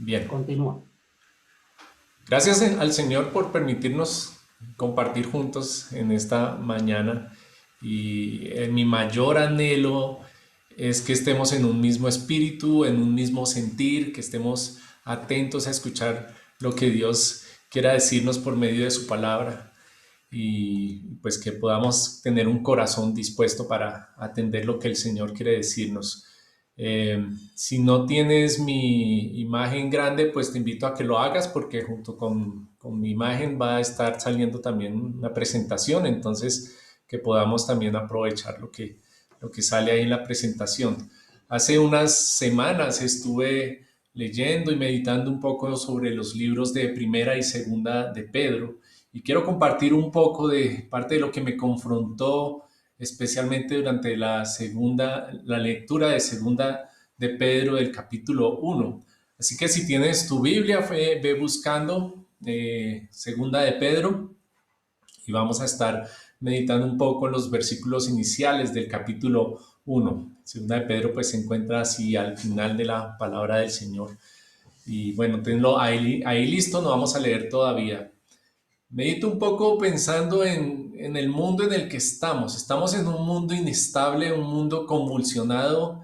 Bien, Continúa. gracias al Señor por permitirnos compartir juntos en esta mañana y mi mayor anhelo es que estemos en un mismo espíritu, en un mismo sentir, que estemos atentos a escuchar lo que Dios quiera decirnos por medio de su palabra y pues que podamos tener un corazón dispuesto para atender lo que el Señor quiere decirnos. Si no tienes mi imagen grande, pues te invito a que lo hagas porque junto con mi imagen va a estar saliendo también una presentación, entonces que podamos también aprovechar lo que sale ahí en la presentación. Hace unas semanas estuve leyendo y meditando un poco sobre los libros de Primera y Segunda de Pedro y quiero compartir un poco de parte de lo que me confrontó especialmente durante la lectura de segunda de Pedro del capítulo 1. Así que si tienes tu Biblia, ve buscando segunda de Pedro y vamos a estar meditando un poco en los versículos iniciales del capítulo 1. Segunda de Pedro pues se encuentra así al final de la palabra del Señor. Y bueno, tenlo ahí listo, no vamos a leer todavía. Medito un poco pensando en el mundo en el que estamos. Estamos en un mundo inestable, un mundo convulsionado.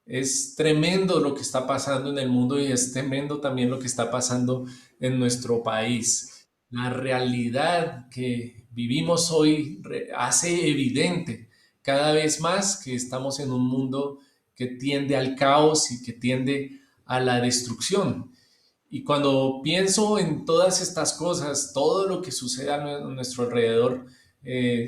Es tremendo lo que está pasando en el mundo y es tremendo también lo que está pasando en nuestro país. La realidad que vivimos hoy hace evidente cada vez más que estamos en un mundo que tiende al caos y que tiende a la destrucción. Y cuando pienso en todas estas cosas, todo lo que sucede a nuestro alrededor,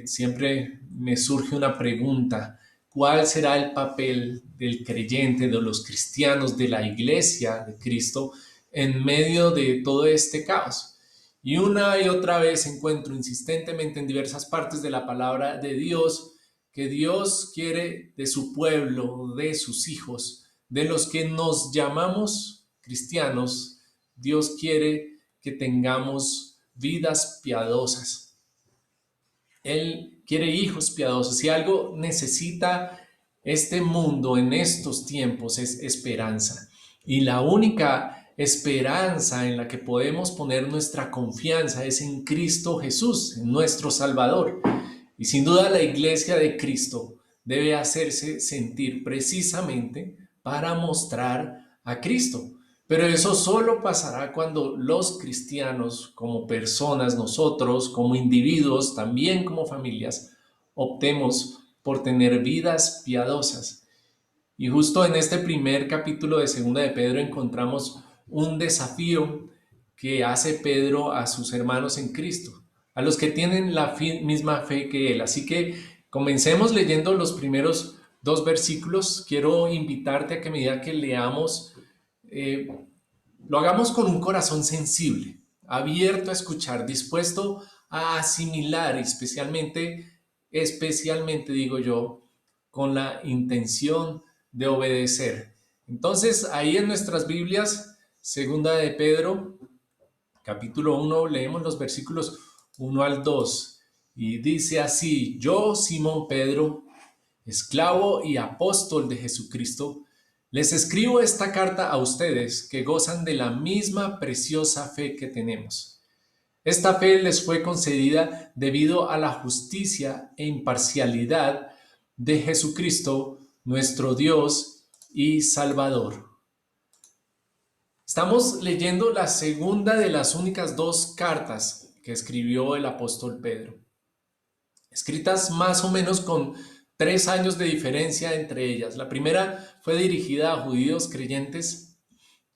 siempre me surge una pregunta. ¿Cuál será el papel del creyente, de los cristianos, de la iglesia de Cristo en medio de todo este caos? Y una y otra vez encuentro insistentemente en diversas partes de la palabra de Dios que Dios quiere de su pueblo, de sus hijos, de los que nos llamamos cristianos. Dios quiere que tengamos vidas piadosas. Él quiere hijos piadosos. Si algo necesita este mundo en estos tiempos es esperanza. Y la única esperanza en la que podemos poner nuestra confianza es en Cristo Jesús, en nuestro Salvador. Y sin duda la iglesia de Cristo debe hacerse sentir precisamente para mostrar a Cristo. Pero eso solo pasará cuando los cristianos, como personas, nosotros, como individuos, también como familias, optemos por tener vidas piadosas. Y justo en este primer capítulo de Segunda de Pedro encontramos un desafío que hace Pedro a sus hermanos en Cristo, a los que tienen la misma fe que él. Así que comencemos leyendo los primeros dos versículos. Quiero invitarte a que a medida que leamos, eh, lo hagamos con un corazón sensible, abierto a escuchar, dispuesto a asimilar, especialmente digo yo, con la intención de obedecer. Entonces, ahí en nuestras Biblias, segunda de Pedro, capítulo 1, leemos los versículos 1 al 2 y dice así: Yo, Simón Pedro, esclavo y apóstol de Jesucristo, les escribo esta carta a ustedes que gozan de la misma preciosa fe que tenemos. Esta fe les fue concedida debido a la justicia e imparcialidad de Jesucristo, nuestro Dios y Salvador. Estamos leyendo la segunda de las únicas dos cartas que escribió el apóstol Pedro, escritas más o menos con 3 años de diferencia entre ellas. La primera fue dirigida a judíos creyentes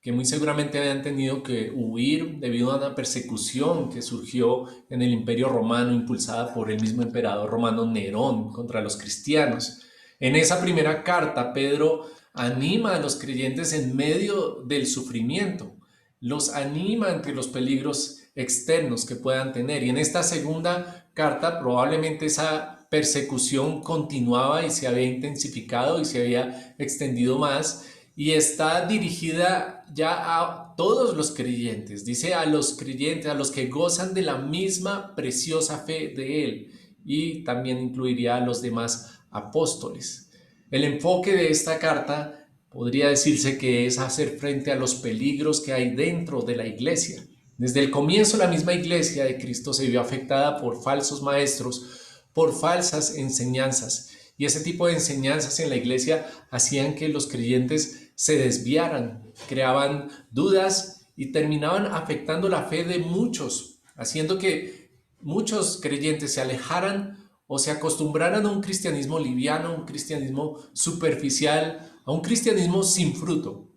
que muy seguramente habían tenido que huir debido a una persecución que surgió en el Imperio Romano impulsada por el mismo emperador romano Nerón contra los cristianos. En esa primera carta, Pedro anima a los creyentes en medio del sufrimiento, los anima ante los peligros externos que puedan tener. Y en esta segunda carta probablemente esa persecución continuaba y se había intensificado y se había extendido más y está dirigida ya a todos los creyentes, dice a los creyentes, a los que gozan de la misma preciosa fe de Él y también incluiría a los demás apóstoles. El enfoque de esta carta Podría decirse que es hacer frente a los peligros que hay dentro de la iglesia. Desde el comienzo, la misma iglesia de Cristo se vio afectada por falsos maestros, por falsas enseñanzas. Y ese tipo de enseñanzas en la iglesia hacían que los creyentes se desviaran, creaban dudas y terminaban afectando la fe de muchos, haciendo que muchos creyentes se alejaran o se acostumbraran a un cristianismo liviano, a un cristianismo superficial, a un cristianismo sin fruto.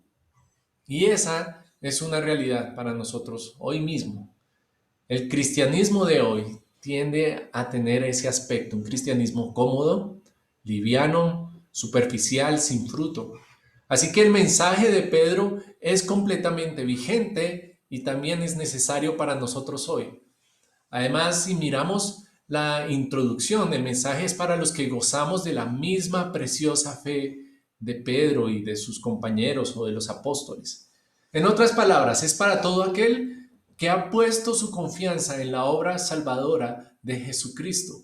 Y esa es una realidad para nosotros hoy mismo. El cristianismo de hoy tiende a tener ese aspecto, un cristianismo cómodo, liviano, superficial, sin fruto. Así que el mensaje de Pedro es completamente vigente y también es necesario para nosotros hoy. Además, si miramos la introducción, el mensaje es para los que gozamos de la misma preciosa fe de Pedro y de sus compañeros o de los apóstoles. En otras palabras, es para todo aquel que ha puesto su confianza en la obra salvadora de Jesucristo.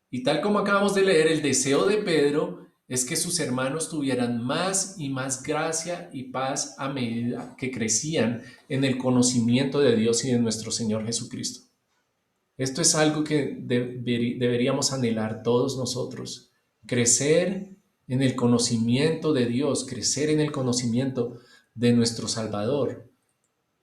Y tal como acabamos de leer, el deseo de Pedro es que sus hermanos tuvieran más y más gracia y paz a medida que crecían en el conocimiento de Dios y de nuestro Señor Jesucristo. Esto es algo que deberíamos anhelar todos nosotros, crecer en el conocimiento de Dios, crecer en el conocimiento de nuestro Salvador.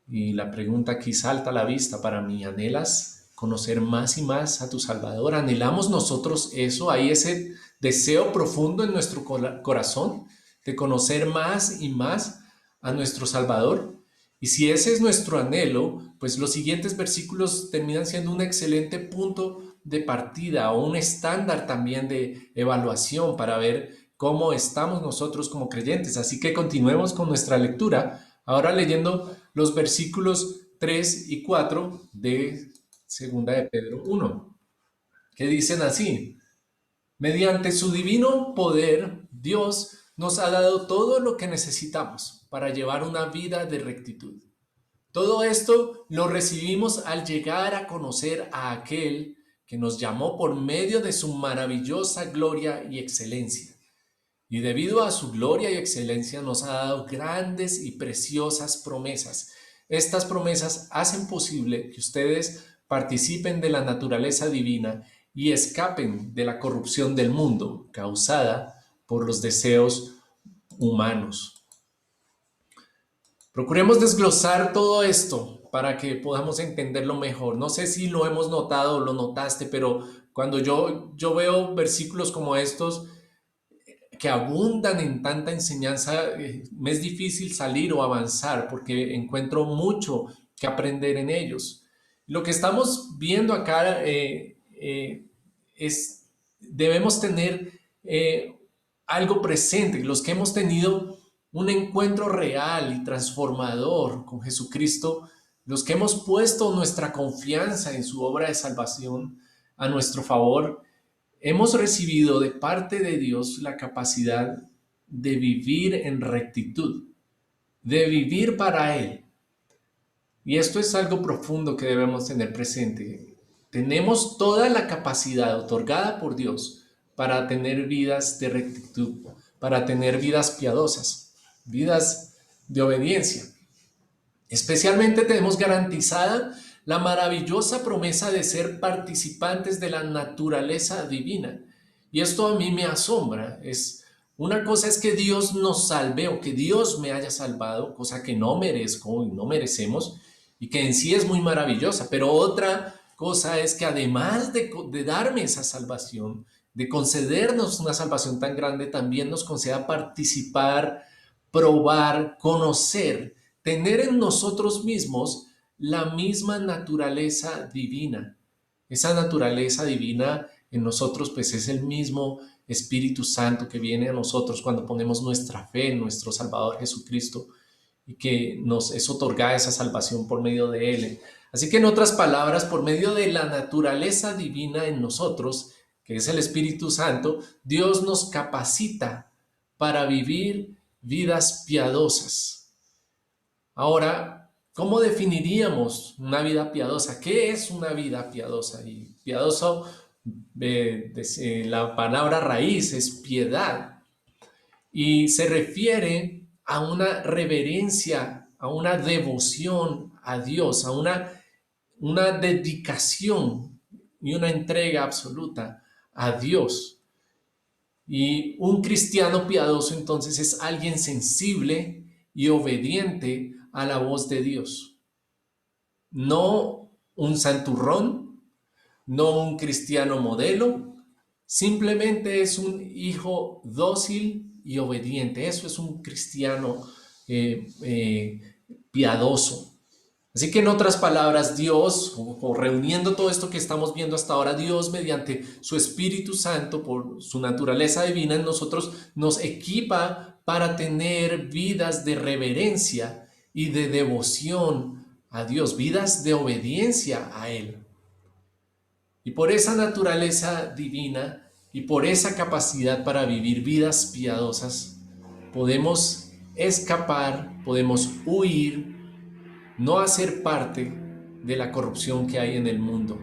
Y la pregunta aquí salta a la vista para mí: ¿anhelas conocer más y más a tu Salvador? ¿Anhelamos nosotros eso? ¿Hay ese deseo profundo en nuestro corazón de conocer más y más a nuestro Salvador? Y si ese es nuestro anhelo, pues los siguientes versículos terminan siendo un excelente punto de partida o un estándar también de evaluación para ver cómo estamos nosotros como creyentes. Así que continuemos con nuestra lectura, ahora leyendo los versículos 3 y 4 de Segunda de Pedro 1, que dicen así: mediante su divino poder, Dios nos ha dado todo lo que necesitamos para llevar una vida de rectitud. Todo esto lo recibimos al llegar a conocer a aquel que nos llamó por medio de su maravillosa gloria y excelencia. Y debido a su gloria y excelencia nos ha dado grandes y preciosas promesas. Estas promesas hacen posible que ustedes participen de la naturaleza divina y escapen de la corrupción del mundo causada por los deseos humanos. Procuremos desglosar todo esto para que podamos entenderlo mejor. No sé si lo hemos notado o lo notaste, pero cuando yo veo versículos como estos que abundan en tanta enseñanza, me es difícil salir o avanzar porque encuentro mucho que aprender en ellos. Lo que estamos viendo acá es, debemos tener algo presente, los que hemos tenido un encuentro real y transformador con Jesucristo, los que hemos puesto nuestra confianza en su obra de salvación a nuestro favor, hemos recibido de parte de Dios la capacidad de vivir en rectitud, de vivir para Él. Y esto es algo profundo que debemos tener presente. Tenemos toda la capacidad otorgada por Dios para tener vidas de rectitud, para tener vidas piadosas, vidas de obediencia. Especialmente tenemos garantizada la maravillosa promesa de ser participantes de la naturaleza divina. Y esto a mí me asombra. Una cosa es que Dios nos salve o que Dios me haya salvado, cosa que no merezco y no merecemos, y que en sí es muy maravillosa. Pero otra cosa es que además de darme esa salvación, de concedernos una salvación tan grande, también nos conceda participar, probar, conocer, tener en nosotros mismos la misma naturaleza divina. Esa naturaleza divina en nosotros pues es el mismo Espíritu Santo que viene a nosotros cuando ponemos nuestra fe en nuestro Salvador Jesucristo y que nos es otorgada esa salvación por medio de Él. Así que en otras palabras, por medio de la naturaleza divina en nosotros, que es el Espíritu Santo, Dios nos capacita para vivir vidas piadosas. Ahora, ¿cómo definiríamos una vida piadosa? ¿Qué es una vida piadosa? Y piadoso, la palabra raíz es piedad. y se refiere a una reverencia, a una devoción a Dios, a una dedicación y una entrega absoluta a Dios. Y un cristiano piadoso entonces es alguien sensible y obediente a la voz de Dios. No un santurrón, no un cristiano modelo, simplemente es un hijo dócil y obediente. Eso es un cristiano piadoso. Así que en otras palabras, Dios, o reuniendo todo esto que estamos viendo hasta ahora, Dios mediante su Espíritu Santo, por su naturaleza divina en nosotros, nos equipa para tener vidas de reverencia y de devoción a Dios, vidas de obediencia a Él. Y por esa naturaleza divina y por esa capacidad para vivir vidas piadosas, podemos escapar, podemos huir, no hacer parte de la corrupción que hay en el mundo,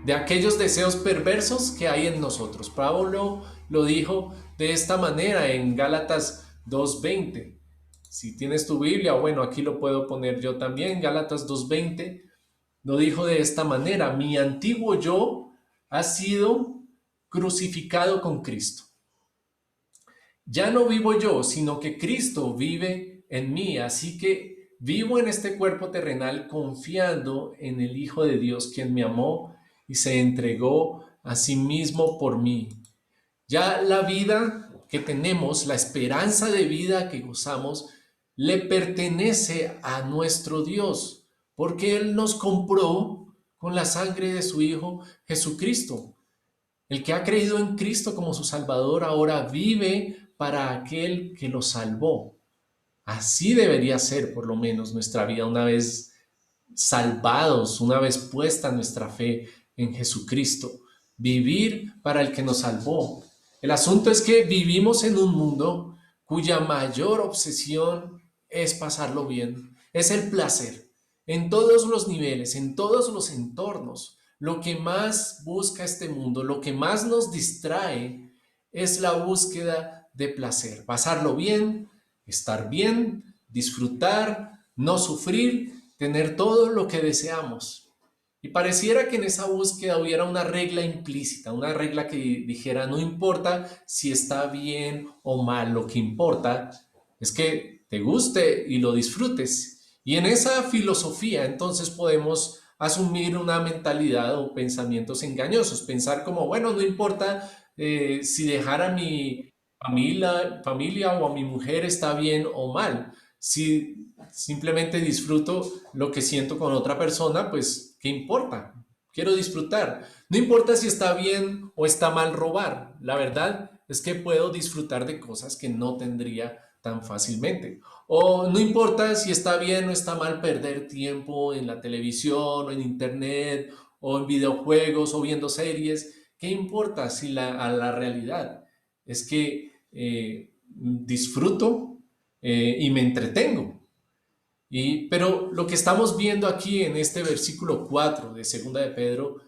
de aquellos deseos perversos que hay en nosotros. Pablo lo dijo de esta manera en Gálatas 2:20. Si tienes tu Biblia, bueno, aquí lo puedo poner yo también, Gálatas 2:20, lo dijo de esta manera: mi antiguo yo ha sido crucificado con Cristo. Ya no vivo yo, sino que Cristo vive en mí, así que vivo en este cuerpo terrenal confiando en el Hijo de Dios, quien me amó y se entregó a sí mismo por mí. Ya la vida que tenemos, la esperanza de vida que gozamos, le pertenece a nuestro Dios, porque Él nos compró con la sangre de su Hijo Jesucristo. El que ha creído en Cristo como su Salvador ahora vive para aquel que lo salvó. Así debería ser por lo menos nuestra vida una vez salvados, una vez puesta nuestra fe en Jesucristo. Vivir para el que nos salvó. El asunto es que vivimos en un mundo cuya mayor obsesión es pasarlo bien, es el placer, en todos los niveles, en todos los entornos. Lo que más busca este mundo, lo que más nos distrae, es la búsqueda de placer, pasarlo bien, estar bien, disfrutar, no sufrir, tener todo lo que deseamos. Y pareciera que en esa búsqueda hubiera una regla implícita, una regla que dijera: no importa si está bien o mal, lo que importa es que te guste y lo disfrutes. Y en esa filosofía entonces podemos asumir una mentalidad o pensamientos engañosos, pensar como: bueno, no importa si dejar a mi familia o a mi mujer está bien o mal. Si simplemente disfruto lo que siento con otra persona, pues ¿qué importa? Quiero disfrutar. No importa si está bien o está mal robar. La verdad es que puedo disfrutar de cosas que no tendría tan fácilmente. O no importa si está bien o está mal perder tiempo en la televisión o en internet o en videojuegos o viendo series. ¿Qué importa si a la realidad es que disfruto y me entretengo? Pero lo que estamos viendo aquí en este versículo 4 de Segunda de Pedro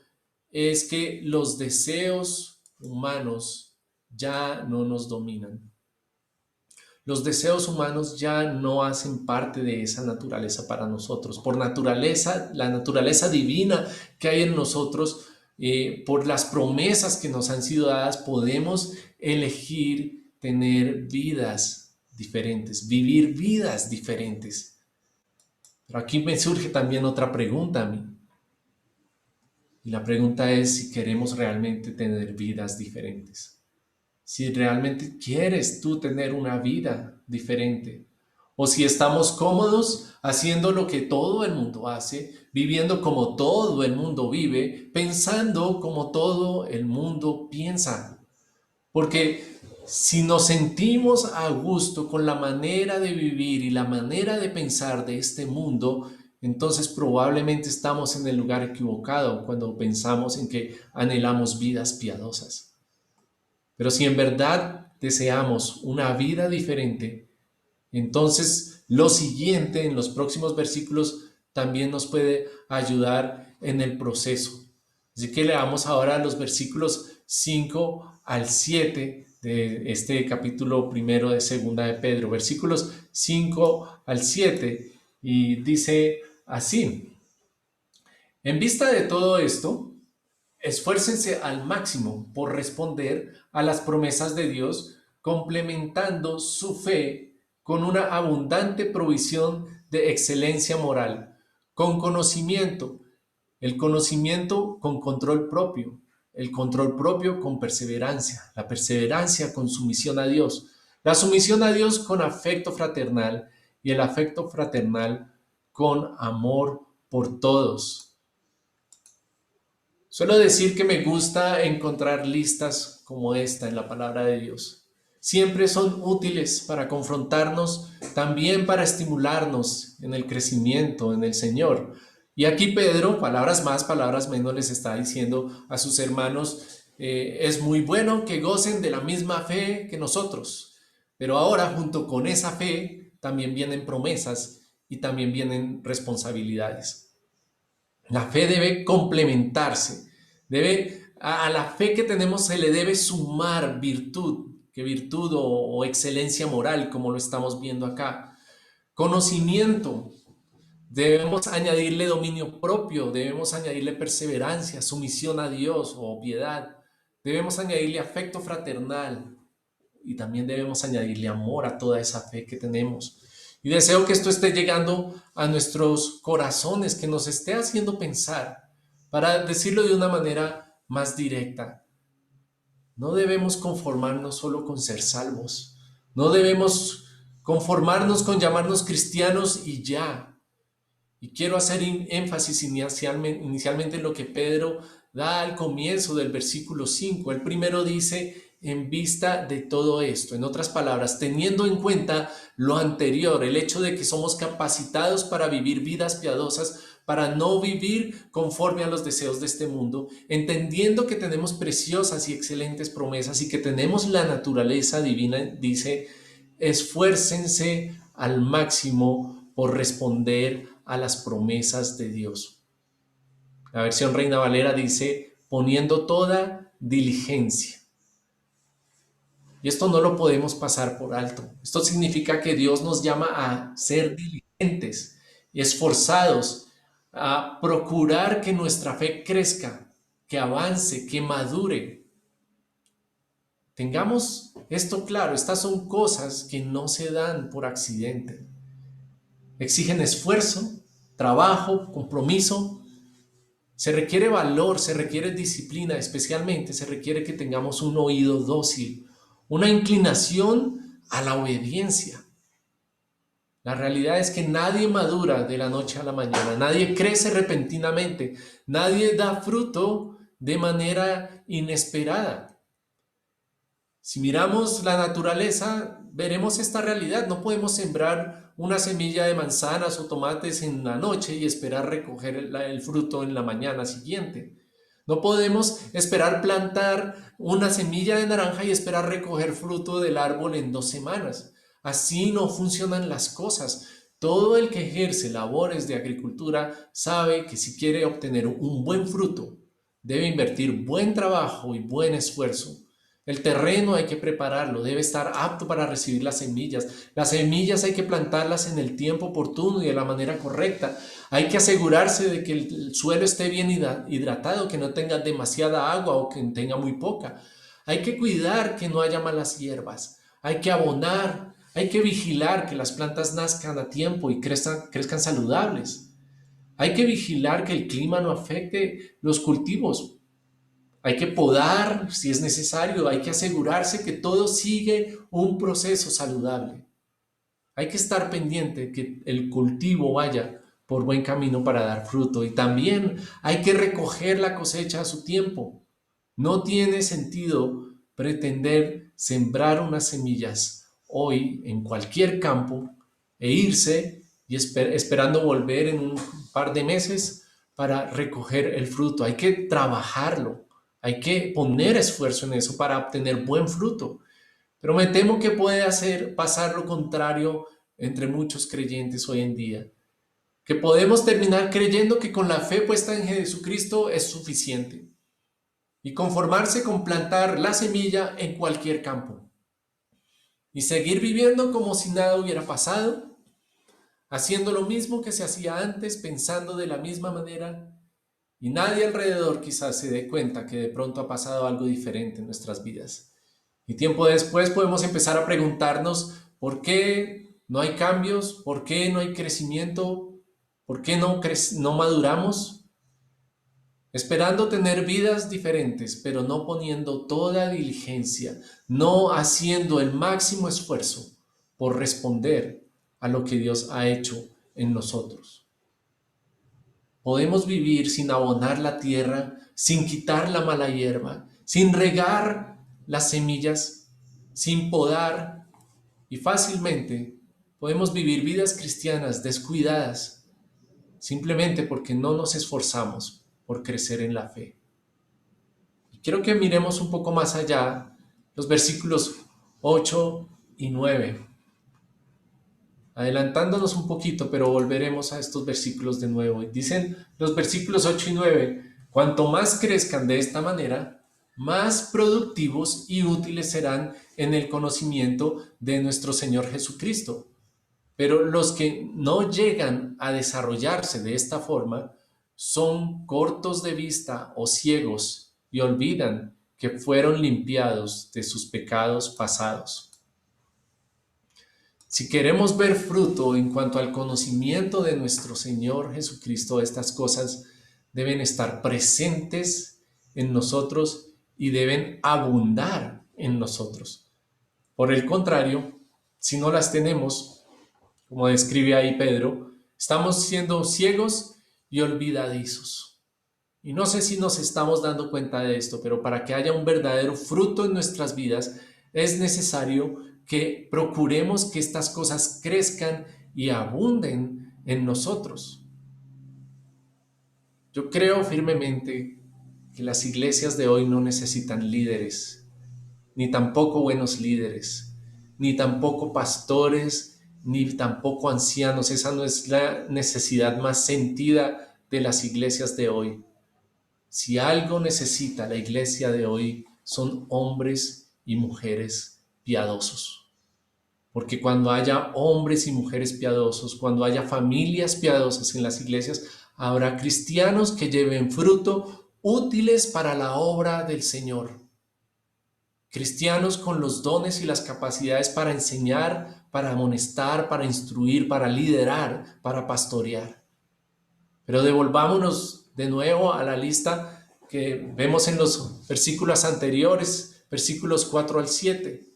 es que los deseos humanos ya no nos dominan. Los deseos humanos ya no hacen parte de esa naturaleza para nosotros. Por naturaleza, la naturaleza divina que hay en nosotros, por las promesas que nos han sido dadas, podemos elegir tener vidas diferentes, vivir vidas diferentes. Pero aquí me surge también otra pregunta a mí. Y la pregunta es si queremos realmente tener vidas diferentes. Si realmente quieres tú tener una vida diferente. O si estamos cómodos haciendo lo que todo el mundo hace, viviendo como todo el mundo vive, pensando como todo el mundo piensa. Porque si nos sentimos a gusto con la manera de vivir y la manera de pensar de este mundo, entonces probablemente estamos en el lugar equivocado cuando pensamos en que anhelamos vidas piadosas. Pero si en verdad deseamos una vida diferente, entonces lo siguiente en los próximos versículos también nos puede ayudar en el proceso. Así que leamos ahora los versículos 5 al 7 de este capítulo primero de Segunda de Pedro, versículos 5 al 7, y dice así: en vista de todo esto, esfuércense al máximo por responder a las promesas de Dios, complementando su fe con una abundante provisión de excelencia moral, con conocimiento, el conocimiento con control propio, el control propio con perseverancia, la perseverancia con sumisión a Dios, la sumisión a Dios con afecto fraternal y el afecto fraternal con amor por todos. Suelo decir que me gusta encontrar listas como esta en la palabra de Dios. Siempre son útiles para confrontarnos, también para estimularnos en el crecimiento en el Señor. Y aquí Pedro, palabras más, palabras menos, les está diciendo a sus hermanos, es muy bueno que gocen de la misma fe que nosotros. Pero ahora, junto con esa fe, también vienen promesas y también vienen responsabilidades. La fe debe complementarse, a la fe que tenemos se le debe sumar virtud, que virtud o excelencia moral, como lo estamos viendo acá. Conocimiento, debemos añadirle dominio propio, debemos añadirle perseverancia, sumisión a Dios o piedad. Debemos añadirle afecto fraternal y también debemos añadirle amor a toda esa fe que tenemos. Y deseo que esto esté llegando a nuestros corazones, que nos esté haciendo pensar, para decirlo de una manera más directa. No debemos conformarnos solo con ser salvos. No debemos conformarnos con llamarnos cristianos y ya. Y quiero hacer énfasis inicialmente en lo que Pedro da al comienzo del versículo 5. El primero dice, en vista de todo esto. En otras palabras, teniendo en cuenta lo anterior, el hecho de que somos capacitados para vivir vidas piadosas, para no vivir conforme a los deseos de este mundo, entendiendo que tenemos preciosas y excelentes promesas y que tenemos la naturaleza divina, dice, esfuércense al máximo por responder a las promesas de Dios. La versión Reina Valera dice, poniendo toda diligencia. Y esto no lo podemos pasar por alto. Esto significa que Dios nos llama a ser diligentes y esforzados, a procurar que nuestra fe crezca, que avance, que madure. Tengamos esto claro, estas son cosas que no se dan por accidente. Exigen esfuerzo, trabajo, compromiso. Se requiere valor, se requiere disciplina, especialmente se requiere que tengamos un oído dócil, una inclinación a la obediencia. La realidad es que nadie madura de la noche a la mañana, nadie crece repentinamente, nadie da fruto de manera inesperada. Si miramos la naturaleza, veremos esta realidad. No podemos sembrar una semilla de manzanas o tomates en la noche y esperar recoger el fruto en la mañana siguiente. No podemos esperar plantar una semilla de naranja y esperar recoger fruto del árbol en 2 semanas. Así no funcionan las cosas. Todo el que ejerce labores de agricultura sabe que si quiere obtener un buen fruto, debe invertir buen trabajo y buen esfuerzo. El terreno hay que prepararlo, debe estar apto para recibir las semillas. Las semillas hay que plantarlas en el tiempo oportuno y de la manera correcta. Hay que asegurarse de que el suelo esté bien hidratado, que no tenga demasiada agua o que tenga muy poca. Hay que cuidar que no haya malas hierbas. Hay que abonar, hay que vigilar que las plantas nazcan a tiempo y crezcan saludables. Hay que vigilar que el clima no afecte los cultivos. Hay que podar si es necesario, hay que asegurarse que todo sigue un proceso saludable. Hay que estar pendiente que el cultivo vaya por buen camino para dar fruto y también hay que recoger la cosecha a su tiempo. No tiene sentido pretender sembrar unas semillas hoy en cualquier campo e irse y esperando volver en un par de meses para recoger el fruto. Hay que trabajarlo. Hay que poner esfuerzo en eso para obtener buen fruto. Pero me temo que puede pasar lo contrario entre muchos creyentes hoy en día. Que podemos terminar creyendo que con la fe puesta en Jesucristo es suficiente. y conformarse con plantar la semilla en cualquier campo y seguir viviendo como si nada hubiera pasado, haciendo lo mismo que se hacía antes, pensando de la misma manera, y nadie alrededor quizás se dé cuenta que de pronto ha pasado algo diferente en nuestras vidas. Y tiempo después podemos empezar a preguntarnos por qué no hay cambios, por qué no hay crecimiento, por qué no maduramos, esperando tener vidas diferentes, pero no poniendo toda diligencia, no haciendo el máximo esfuerzo por responder a lo que Dios ha hecho en nosotros. Podemos vivir sin abonar la tierra, sin quitar la mala hierba, sin regar las semillas, sin podar, y fácilmente podemos vivir vidas cristianas descuidadas, simplemente porque no nos esforzamos por crecer en la fe. Quiero que miremos un poco más allá los versículos 8 y 9. Adelantándonos un poquito, pero volveremos a estos versículos de nuevo. Y dicen los versículos 8 y 9, cuanto más crezcan de esta manera, más productivos y útiles serán en el conocimiento de nuestro Señor Jesucristo. Pero los que no llegan a desarrollarse de esta forma son cortos de vista o ciegos y olvidan que fueron limpiados de sus pecados pasados. Si queremos ver fruto en cuanto al conocimiento de nuestro Señor Jesucristo, estas cosas deben estar presentes en nosotros y deben abundar en nosotros. Por el contrario, si no las tenemos, como describe ahí Pedro, estamos siendo ciegos y olvidadizos. Y no sé si nos estamos dando cuenta de esto, pero para que haya un verdadero fruto en nuestras vidas, es necesario que procuremos que estas cosas crezcan y abunden en nosotros. Yo creo firmemente que las iglesias de hoy no necesitan líderes, ni tampoco buenos líderes, ni tampoco pastores, ni tampoco ancianos. Esa no es la necesidad más sentida de las iglesias de hoy. Si algo necesita la iglesia de hoy, son hombres y mujeres piadosos. Porque cuando haya hombres y mujeres piadosos, cuando haya familias piadosas en las iglesias, habrá cristianos que lleven fruto útiles para la obra del Señor. Cristianos con los dones y las capacidades para enseñar, para amonestar, para instruir, para liderar, para pastorear. Pero devolvámonos de nuevo a la lista que vemos en los versículos anteriores, versículos 4 al 7.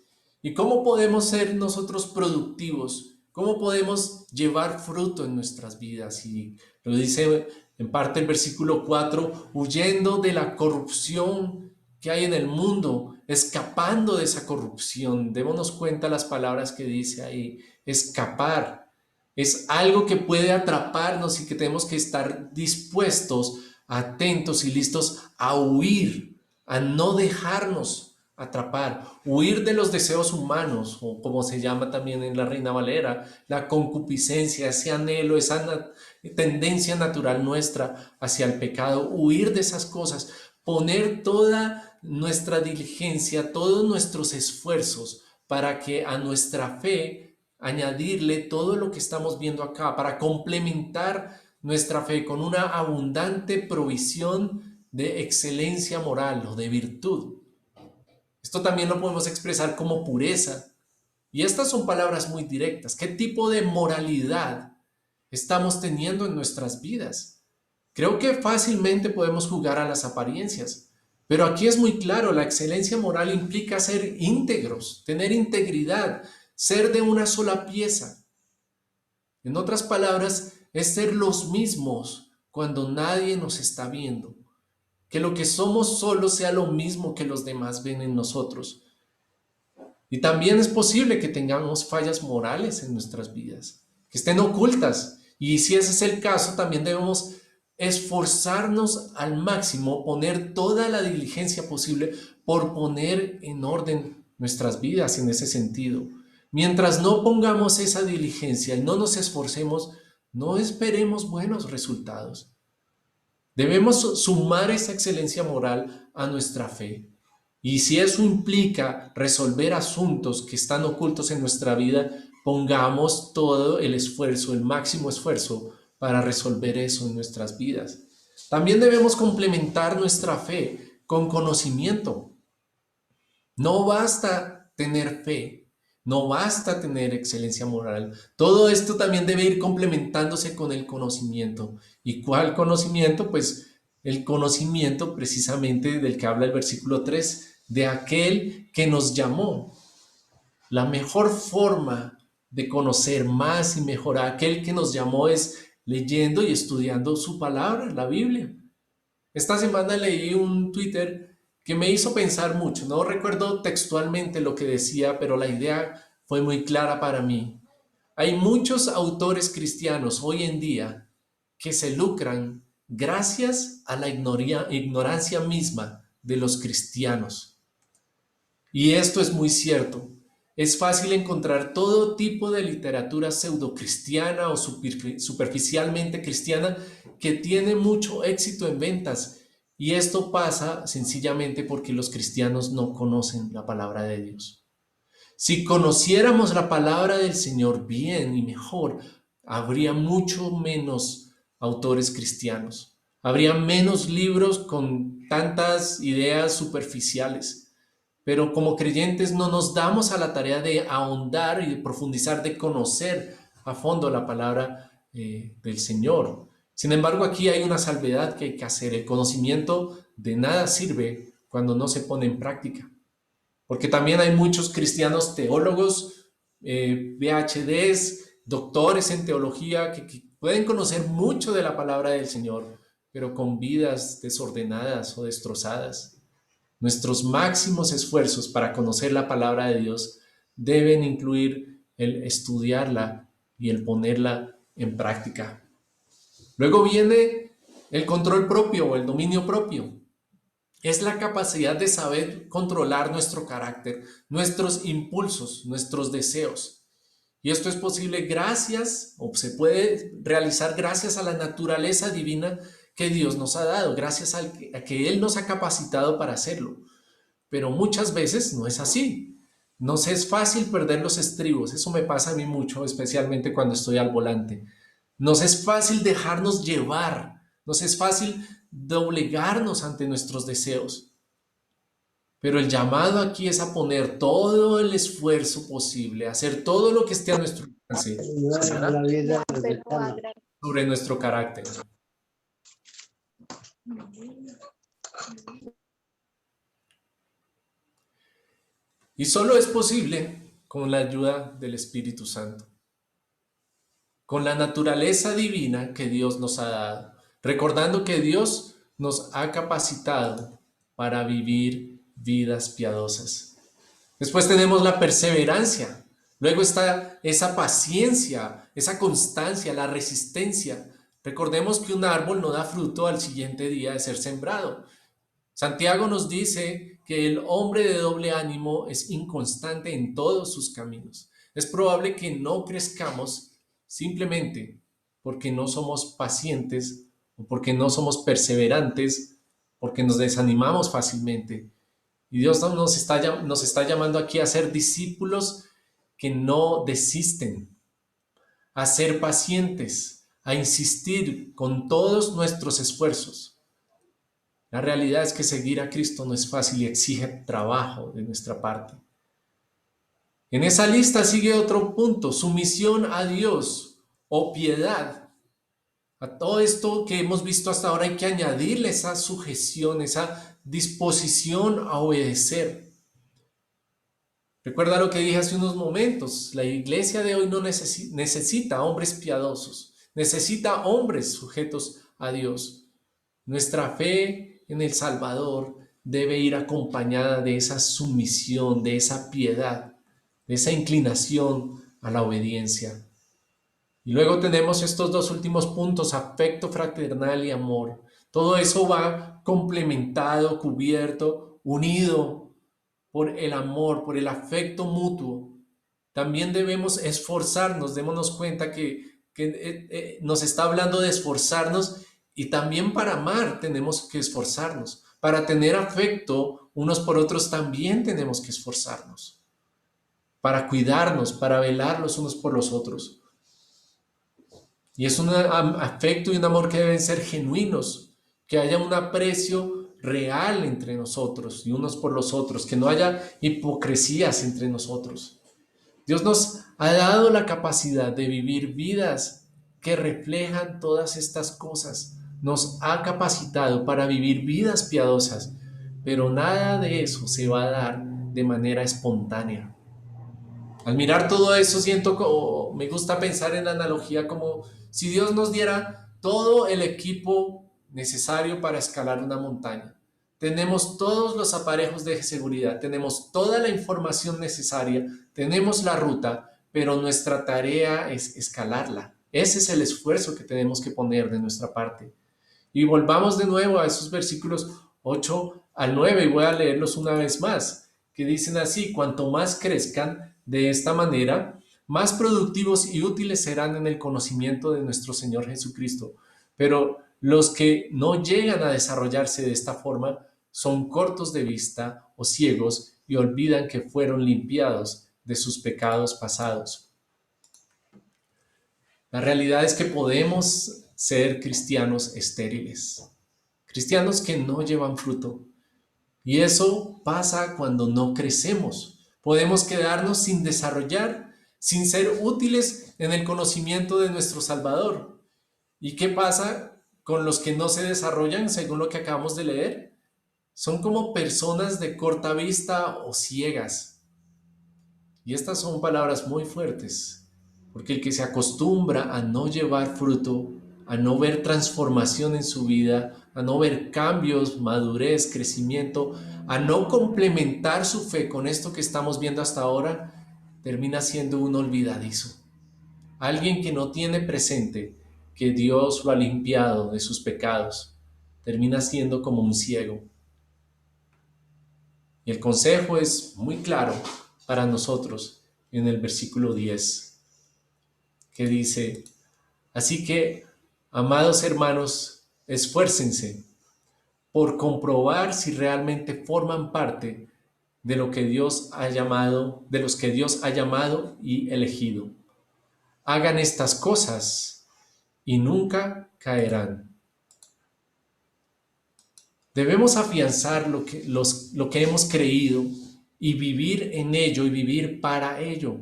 ¿Y cómo podemos ser nosotros productivos? ¿Cómo podemos llevar fruto en nuestras vidas? Y lo dice en parte el versículo 4, huyendo de la corrupción que hay en el mundo, escapando de esa corrupción. Démonos cuenta las palabras que dice ahí, escapar. Es algo que puede atraparnos y que tenemos que estar dispuestos, atentos y listos a huir, a no dejarnos atrapar, huir de los deseos humanos, o como se llama también en la Reina Valera, la concupiscencia, ese anhelo, esa tendencia natural nuestra hacia el pecado, huir de esas cosas, poner toda nuestra diligencia, todos nuestros esfuerzos para que a nuestra fe añadirle todo lo que estamos viendo acá, para complementar nuestra fe con una abundante provisión de excelencia moral o de virtud. Esto también lo podemos expresar como pureza. Y estas son palabras muy directas. ¿Qué tipo de moralidad estamos teniendo en nuestras vidas? Creo que fácilmente podemos jugar a las apariencias, pero aquí es muy claro, la excelencia moral implica ser íntegros, tener integridad, ser de una sola pieza. En otras palabras, es ser los mismos cuando nadie nos está viendo. Que lo que somos solo sea lo mismo que los demás ven en nosotros. Y también es posible que tengamos fallas morales en nuestras vidas, que estén ocultas. Y si ese es el caso, también debemos esforzarnos al máximo, poner toda la diligencia posible por poner en orden nuestras vidas en ese sentido. Mientras no pongamos esa diligencia y no nos esforcemos, no esperemos buenos resultados. Debemos sumar esa excelencia moral a nuestra fe. Y si eso implica resolver asuntos que están ocultos en nuestra vida, pongamos todo el esfuerzo, el máximo esfuerzo para resolver eso en nuestras vidas. También debemos complementar nuestra fe con conocimiento. No basta tener fe, no basta tener excelencia moral. Todo esto también debe ir complementándose con el conocimiento. ¿Y cuál conocimiento? Pues el conocimiento precisamente del que habla el versículo 3, de aquel que nos llamó. La mejor forma de conocer más y mejor a aquel que nos llamó es leyendo y estudiando su palabra, la Biblia. Esta semana leí un Twitter que me hizo pensar mucho. No recuerdo textualmente lo que decía, pero la idea fue muy clara para mí. Hay muchos autores cristianos hoy en día que se lucran gracias a la ignorancia misma de los cristianos. Y esto es muy cierto. Es fácil encontrar todo tipo de literatura pseudocristiana o superficialmente cristiana que tiene mucho éxito en ventas. Y esto pasa sencillamente porque los cristianos no conocen la palabra de Dios. Si conociéramos la palabra del Señor bien y mejor, habría mucho menos autores cristianos. Habría menos libros con tantas ideas superficiales. Pero como creyentes no nos damos a la tarea de ahondar y de profundizar, de conocer a fondo la palabra del Señor. Sin embargo, aquí hay una salvedad que hay que hacer. El conocimiento de nada sirve cuando no se pone en práctica. Porque también hay muchos cristianos teólogos, PhDs, doctores en teología, que pueden conocer mucho de la palabra del Señor, pero con vidas desordenadas o destrozadas. Nuestros máximos esfuerzos para conocer la palabra de Dios deben incluir el estudiarla y el ponerla en práctica. Luego viene el control propio o el dominio propio. Es la capacidad de saber controlar nuestro carácter, nuestros impulsos, nuestros deseos. Y esto es posible gracias, o se puede realizar gracias a la naturaleza divina que Dios nos ha dado, gracias a que Él nos ha capacitado para hacerlo. Pero muchas veces no es así. Nos es fácil perder los estribos, eso me pasa a mí mucho, especialmente cuando estoy al volante. Nos es fácil dejarnos llevar, nos es fácil doblegarnos ante nuestros deseos. Pero el llamado aquí es a poner todo el esfuerzo posible, a hacer todo lo que esté a nuestro alcance sobre nuestro carácter. Y solo es posible con la ayuda del Espíritu Santo, con la naturaleza divina que Dios nos ha dado, recordando que Dios nos ha capacitado para vivir vidas piadosas. Después tenemos la perseverancia, luego está esa paciencia, esa constancia, la resistencia. Recordemos que un árbol no da fruto al siguiente día de ser sembrado. Santiago nos dice que el hombre de doble ánimo es inconstante en todos sus caminos. Es probable que no crezcamos simplemente porque no somos pacientes o porque no somos perseverantes, porque nos desanimamos fácilmente. Y Dios nos está llamando aquí a ser discípulos que no desisten, a ser pacientes, a insistir con todos nuestros esfuerzos. La realidad es que seguir a Cristo no es fácil y exige trabajo de nuestra parte. En esa lista sigue otro punto, sumisión a Dios o piedad. A todo esto que hemos visto hasta ahora hay que añadirle esa sujeción, esa disposición a obedecer. Recuerda lo que dije hace unos momentos, la iglesia de hoy no necesita hombres piadosos, necesita hombres sujetos a Dios. Nuestra fe en el Salvador debe ir acompañada de esa sumisión, de esa piedad, de esa inclinación a la obediencia. Y luego tenemos estos dos últimos puntos, afecto fraternal y amor. Todo eso va complementado, cubierto, unido por el amor, por el afecto mutuo. También debemos esforzarnos, démonos cuenta que nos está hablando de esforzarnos Y también para amar tenemos que esforzarnos. Para tener afecto unos por otros también tenemos que esforzarnos. Para cuidarnos, para velar los unos por los otros. Y es un afecto y un amor que deben ser genuinos, que haya un aprecio real entre nosotros y unos por los otros, que no haya hipocresías entre nosotros. Dios nos ha dado la capacidad de vivir vidas que reflejan todas estas cosas. Nos ha capacitado para vivir vidas piadosas, pero nada de eso se va a dar de manera espontánea. Al mirar todo eso, siento como, me gusta pensar en la analogía como si Dios nos diera todo el equipo necesario para escalar una montaña. Tenemos todos los aparejos de seguridad, tenemos toda la información necesaria, tenemos la ruta, pero nuestra tarea es escalarla. Ese es el esfuerzo que tenemos que poner de nuestra parte. Y volvamos de nuevo a esos versículos 8 al 9 y voy a leerlos una vez más, que dicen así: cuanto más crezcan de esta manera, más productivos y útiles serán en el conocimiento de nuestro Señor Jesucristo. Pero los que no llegan a desarrollarse de esta forma son cortos de vista o ciegos y olvidan que fueron limpiados de sus pecados pasados. La realidad es que podemos ser cristianos estériles, cristianos que no llevan fruto. Y eso pasa cuando no crecemos. Podemos quedarnos sin desarrollar, sin ser útiles en el conocimiento de nuestro Salvador. ¿Y qué pasa con los que no se desarrollan según lo que acabamos de leer? Son como personas de corta vista o ciegas. Y estas son palabras muy fuertes, porque el que se acostumbra a no llevar fruto, a no ver transformación en su vida, a no ver cambios, madurez, crecimiento, a no complementar su fe con esto que estamos viendo hasta ahora, termina siendo un olvidadizo. Alguien que no tiene presente que Dios lo ha limpiado de sus pecados, termina siendo como un ciego. Y el consejo es muy claro para nosotros en el versículo 10, que dice: así que, amados hermanos, esfuércense por comprobar si realmente forman parte de lo que Dios ha llamado, de los que Dios ha llamado y elegido. Hagan estas cosas y nunca caerán. Debemos afianzar lo que hemos creído y vivir en ello y vivir para ello.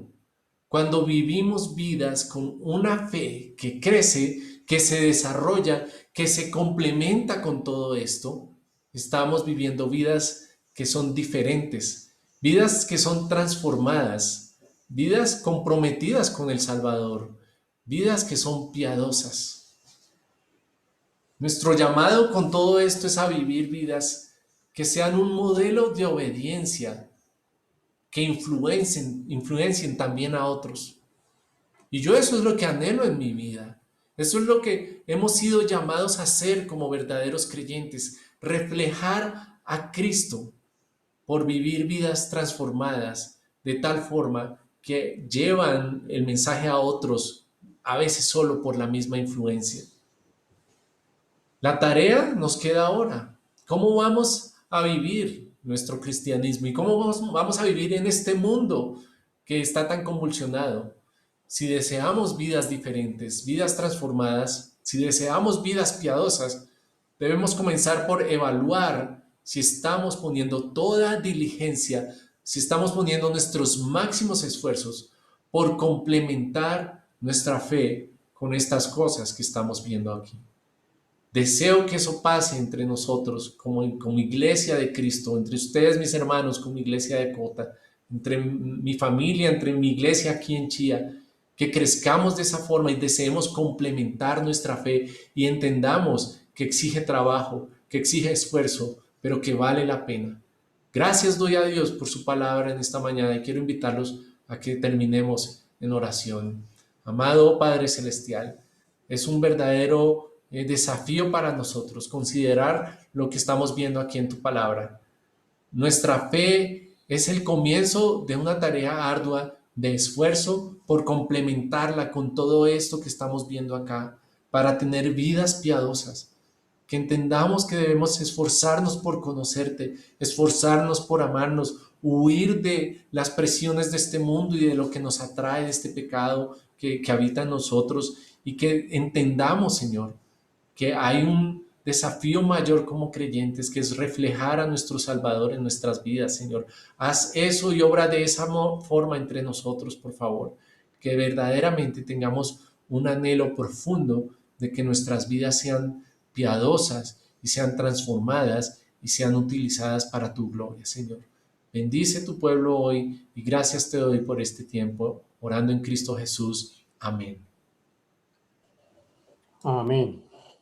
Cuando vivimos vidas con una fe que crece, que se desarrolla, que se complementa con todo esto, estamos viviendo vidas que son diferentes, vidas que son transformadas, vidas comprometidas con el Salvador, vidas que son piadosas. Nuestro llamado con todo esto es a vivir vidas que sean un modelo de obediencia, que influencien también a otros. Y yo eso es lo que anhelo en mi vida. Eso es lo que hemos sido llamados a hacer como verdaderos creyentes, reflejar a Cristo por vivir vidas transformadas de tal forma que llevan el mensaje a otros, a veces solo por la misma influencia. La tarea nos queda ahora. ¿Cómo vamos a vivir nuestro cristianismo y cómo vamos a vivir en este mundo que está tan convulsionado? Si deseamos vidas diferentes, vidas transformadas, si deseamos vidas piadosas, debemos comenzar por evaluar si estamos poniendo toda diligencia, si estamos poniendo nuestros máximos esfuerzos por complementar nuestra fe con estas cosas que estamos viendo aquí. Deseo que eso pase entre nosotros como iglesia de Cristo, entre ustedes, mis hermanos, como iglesia de Cota, entre mi familia, entre mi iglesia aquí en Chía, que crezcamos de esa forma y deseemos complementar nuestra fe y entendamos que exige trabajo, que exige esfuerzo, pero que vale la pena. Gracias doy a Dios por su palabra en esta mañana y quiero invitarlos a que terminemos en oración. Amado Padre Celestial, es un verdadero desafío para nosotros considerar lo que estamos viendo aquí en tu palabra. Nuestra fe es el comienzo de una tarea ardua de esfuerzo por complementarla con todo esto que estamos viendo acá, para tener vidas piadosas, que entendamos que debemos esforzarnos por conocerte, esforzarnos por amarnos, huir de las presiones de este mundo y de lo que nos atrae de este pecado que habita en nosotros, y que entendamos, Señor, que hay un desafío mayor como creyentes, que es reflejar a nuestro Salvador en nuestras vidas, Señor. Haz eso y obra de esa forma entre nosotros, por favor, que verdaderamente tengamos un anhelo profundo de que nuestras vidas sean piadosas y sean transformadas y sean utilizadas para tu gloria, Señor. Bendice tu pueblo hoy y gracias te doy por este tiempo, orando en Cristo Jesús. Amén. Amén.